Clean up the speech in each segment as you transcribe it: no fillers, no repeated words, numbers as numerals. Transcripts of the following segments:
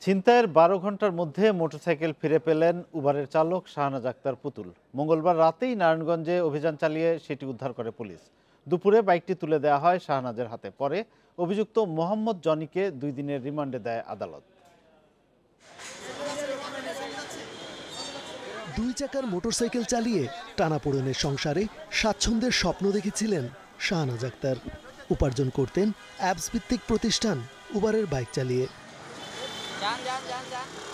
ছিনতাইয়ের ১২ ঘন্টার মধ্যে মোটরসাইকেল ফিরে পেলেন উবারের চালক শাহনাজ আক্তার পুতুল। মঙ্গলবার রাতেই নারায়ণগঞ্জে অভিযান চালিয়ে সেটি উদ্ধার করে পুলিশ। দুপুরে বাইকটি তুলে দেওয়া হয় শাহনাজের হাতে। পরে অভিযুক্ত মোহাম্মদ জনিকে ২ দিনের রিমান্ডে দেয় আদালত। ২ চাকার মোটরসাইকেল চালিয়ে টানাপোড়েনের সংসারে স্বাচ্ছন্দ্যের স্বপ্ন দেখেছিলেন শাহনাজ আক্তার। উপার্জন করতেন অ্যাপস ভিত্তিক প্রতিষ্ঠান উবারের বাইক চালিয়ে।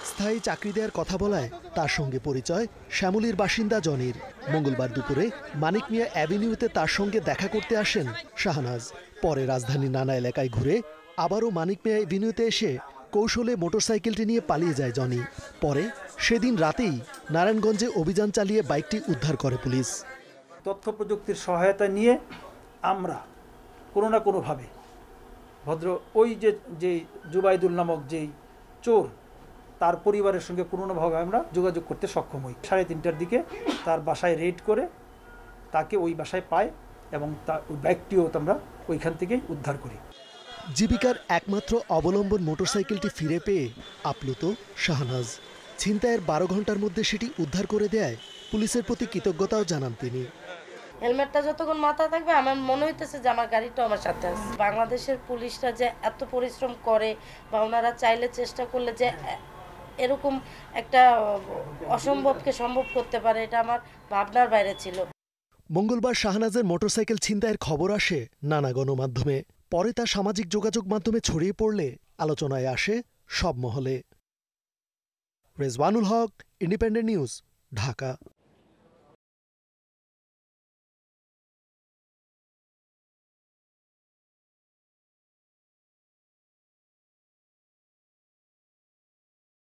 স্থায়ী চাকরি দেওয়ার কথা বলায় তার সঙ্গে পরিচয় শ্যামলীর বাসিন্দা জনির। মঙ্গলবার দুপুরে মানিক মিয়া অ্যাভিনিউতে তার সঙ্গে দেখা করতে আসেন শাহনাজ। পরে রাজধানীর নানা এলাকায় ঘুরে আবারও মানিক মিয়া অ্যাভিনিউতে এসে কৌশলে মোটরসাইকেলটি নিয়ে পালিয়ে যায় জনি। পরে সেদিন রাতেই নারায়ণগঞ্জে অভিযান চালিয়ে বাইকটি উদ্ধার করে পুলিশ। তথ্য প্রযুক্তির সহায়তা নিয়ে আমরা কোনো না কোনোভাবে ভদ্র ওই যে জুবাইদুল নামক যেই চোর, তার পরিবারের সঙ্গে কোনো নাভাবে আমরা যোগাযোগ করতে সক্ষম হই। 3:30টার দিকে তার বাসায় রেড করে তাকে ওই বাসায় পাই এবং ওই বাইকটিও আমরা ওইখান থেকেই উদ্ধার করি। জীবিকার একমাত্র অবলম্বন মোটরসাইকেলটি ফিরে পেয়ে আপ্লুত শাহনাজ। ছিনতাইয়ের 12 ঘন্টার মধ্যে সেটি উদ্ধার করে দেয় পুলিশের প্রতি কৃতজ্ঞতাও জানান তিনি। হেলমেটটা যতক্ষণ মাথায় থাকবে আমার মনে হইতেছে যে আমার গাড়িটা আমার সাথে আছে। বাংলাদেশের পুলিশরা যে এত পরিশ্রম করে বা ওনারা চাইলে চেষ্টা করলে যে এরকম একটা অসম্ভবকে সম্ভব করতে পারে, এটা আমার ভাবনার বাইরে ছিল। মঙ্গলবার শাহনাজের মোটরসাইকেল ছিনতাইয়ের খবর আসে নানা গণমাধ্যমে। পরে তা সামাজিক যোগাযোগ মাধ্যমে ছড়িয়ে পড়লে আলোচনায় আসে সব মহলে। রেজওয়ানুল হক, ইন্ডিপেন্ডেন্ট নিউজ, ঢাকা।